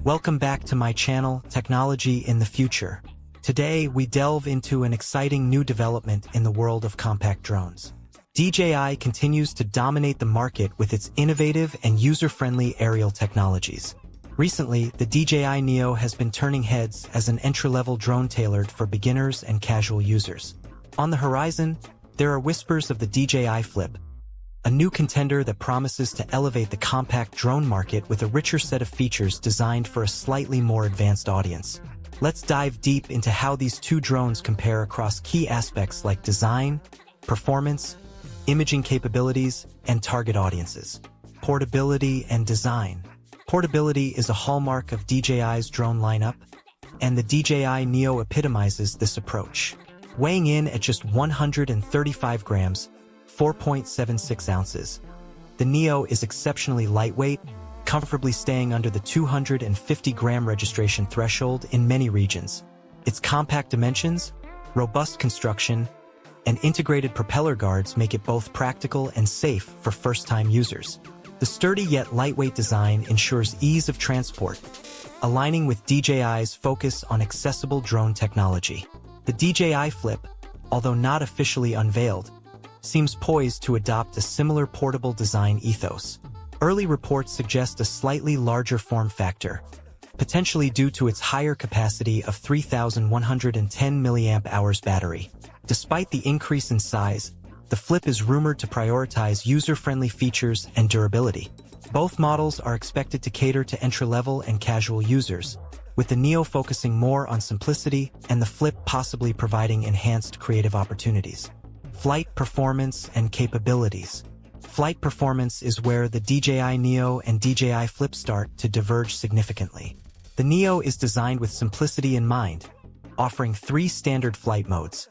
Welcome back to my channel, Technology in the Future. Today, we delve into an exciting new development in the world of compact drones. DJI continues to dominate the market with its innovative and user-friendly aerial technologies. Recently, the DJI Neo has been turning heads as an entry-level drone tailored for beginners and casual users. On the horizon, there are whispers of the DJI Flip, a new contender that promises to elevate the compact drone market with a richer set of features designed for a slightly more advanced audience. Let's dive deep into how these two drones compare across key aspects like design, performance, imaging capabilities, and target audiences. Portability and design. Portability is a hallmark of DJI's drone lineup, and the DJI Neo epitomizes this approach. Weighing in at just 135 grams, 4.76 ounces, the Neo is exceptionally lightweight, comfortably staying under the 250-gram registration threshold in many regions. Its compact dimensions, robust construction, and integrated propeller guards make it both practical and safe for first-time users. The sturdy yet lightweight design ensures ease of transport, aligning with DJI's focus on accessible drone technology. The DJI Flip, although not officially unveiled, seems poised to adopt a similar portable design ethos. Early reports suggest a slightly larger form factor, potentially due to its higher capacity of 3,110 mAh battery. Despite the increase in size, the Flip is rumored to prioritize user-friendly features and durability. Both models are expected to cater to entry-level and casual users, with the Neo focusing more on simplicity and the Flip possibly providing enhanced creative opportunities. Flight performance and capabilities. Flight performance is where the DJI Neo and DJI Flip start to diverge significantly. The Neo is designed with simplicity in mind, offering 3 standard flight modes: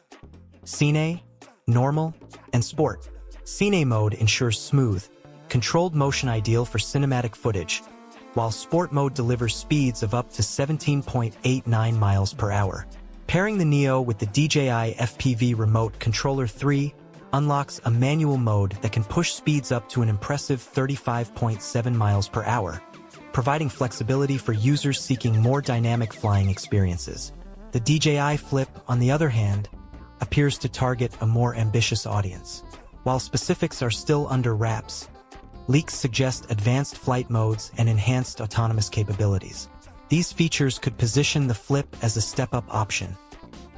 Cine, Normal, and Sport. Cine mode ensures smooth, controlled motion ideal for cinematic footage, while Sport mode delivers speeds of up to 17.89 miles per hour. Pairing the Neo with the DJI FPV Remote Controller 3 unlocks a manual mode that can push speeds up to an impressive 35.7 miles per hour, providing flexibility for users seeking more dynamic flying experiences. The DJI Flip, on the other hand, appears to target a more ambitious audience. While specifics are still under wraps, leaks suggest advanced flight modes and enhanced autonomous capabilities. These features could position the Flip as a step-up option,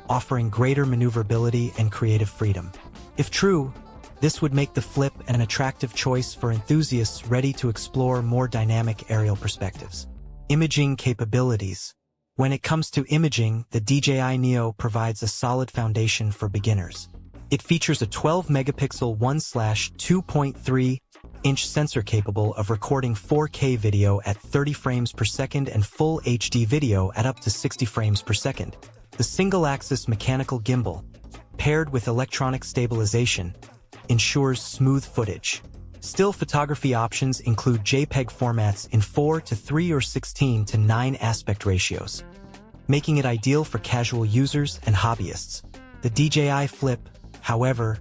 offering greater maneuverability and creative freedom. If true, this would make the Flip an attractive choice for enthusiasts ready to explore more dynamic aerial perspectives. Imaging capabilities. When it comes to imaging, the DJI Neo provides a solid foundation for beginners. It features a 12-megapixel 1/2.3-inch sensor capable of recording 4K video at 30 frames per second and Full HD video at up to 60 frames per second. The single-axis mechanical gimbal, paired with electronic stabilization, ensures smooth footage. Still photography options include JPEG formats in 4:3 or 16:9 aspect ratios, making it ideal for casual users and hobbyists. The DJI Flip, however,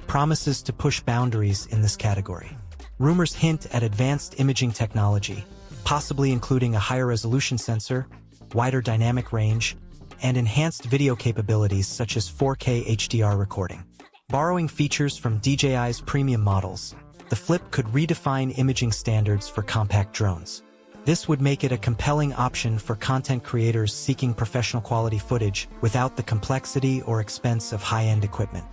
promises to push boundaries in this category. Rumors hint at advanced imaging technology, possibly including a higher resolution sensor, wider dynamic range, and enhanced video capabilities such as 4K HDR recording. Borrowing features from DJI's premium models, the Flip could redefine imaging standards for compact drones. This would make it a compelling option for content creators seeking professional quality footage without the complexity or expense of high-end equipment.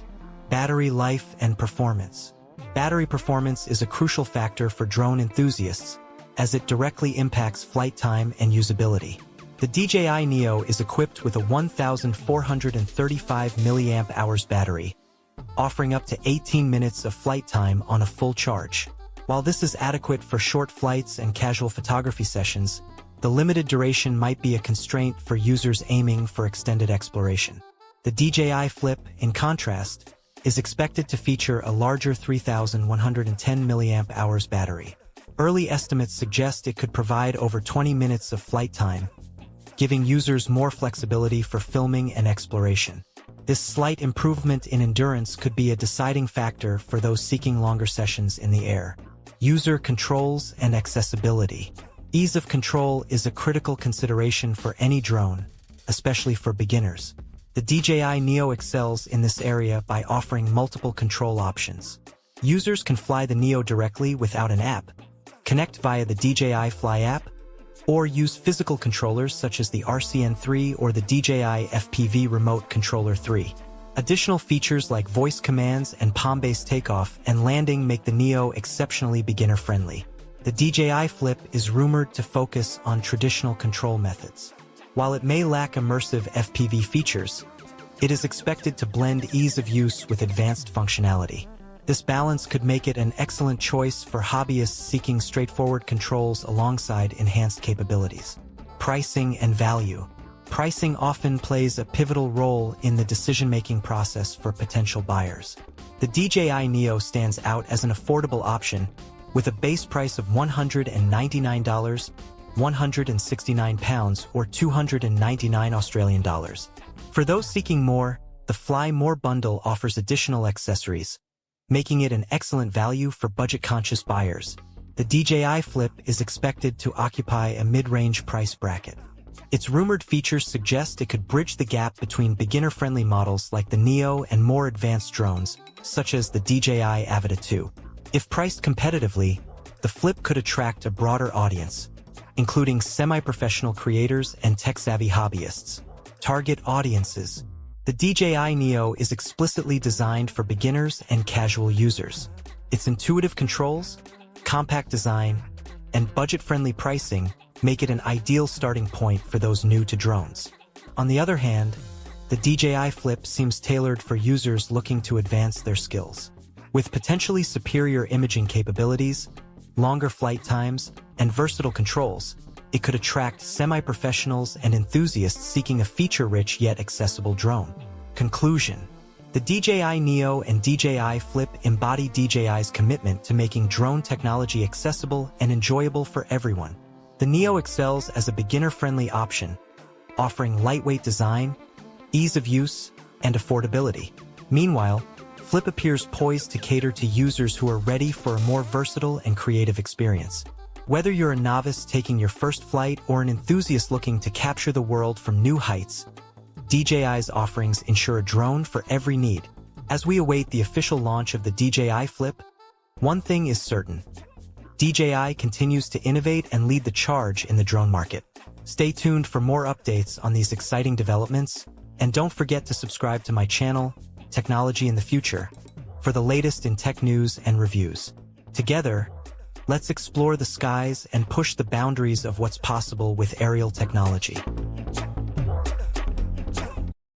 Battery life and performance. Battery performance is a crucial factor for drone enthusiasts, as it directly impacts flight time and usability. The DJI Neo is equipped with a 1,435 mAh battery, offering up to 18 minutes of flight time on a full charge. While this is adequate for short flights and casual photography sessions, the limited duration might be a constraint for users aiming for extended exploration. The DJI Flip, in contrast, is expected to feature a larger 3,110 mAh battery. Early estimates suggest it could provide over 20 minutes of flight time, giving users more flexibility for filming and exploration. This slight improvement in endurance could be a deciding factor for those seeking longer sessions in the air. User controls and accessibility. Ease of control is a critical consideration for any drone, especially for beginners. The DJI Neo excels in this area by offering multiple control options. Users can fly the Neo directly without an app, connect via the DJI Fly app, or use physical controllers such as the RCN3 or the DJI FPV Remote Controller 3. Additional features like voice commands and palm-based takeoff and landing make the Neo exceptionally beginner-friendly. The DJI Flip is rumored to focus on traditional control methods. While it may lack immersive FPV features, it is expected to blend ease of use with advanced functionality. This balance could make it an excellent choice for hobbyists seeking straightforward controls alongside enhanced capabilities. Pricing and value. Pricing often plays a pivotal role in the decision-making process for potential buyers. The DJI Neo stands out as an affordable option, with a base price of $199, £169 or $299 Australian dollars. For those seeking more, the Fly More bundle offers additional accessories, making it an excellent value for budget-conscious buyers. The DJI Flip is expected to occupy a mid-range price bracket. Its rumored features suggest it could bridge the gap between beginner-friendly models like the Neo and more advanced drones, such as the DJI Avata 2. If priced competitively, the Flip could attract a broader audience, including semi-professional creators and tech-savvy hobbyists. Target audiences. The DJI Neo is explicitly designed for beginners and casual users. Its intuitive controls, compact design, and budget-friendly pricing make it an ideal starting point for those new to drones. On the other hand, the DJI Flip seems tailored for users looking to advance their skills. With potentially superior imaging capabilities, longer flight times, and versatile controls, it could attract semi-professionals and enthusiasts seeking a feature-rich yet accessible drone. Conclusion. The DJI Neo and DJI Flip embody DJI's commitment to making drone technology accessible and enjoyable for everyone. The Neo excels as a beginner-friendly option, offering lightweight design, ease of use, and affordability. Meanwhile, Flip appears poised to cater to users who are ready for a more versatile and creative experience. Whether you're a novice taking your first flight or an enthusiast looking to capture the world from new heights, DJI's offerings ensure a drone for every need. As we await the official launch of the DJI Flip, one thing is certain: DJI continues to innovate and lead the charge in the drone market. Stay tuned for more updates on these exciting developments, and don't forget to subscribe to my channel, Technology in the Future, for the latest in tech news and reviews. Together, let's explore the skies and push the boundaries of what's possible with aerial technology.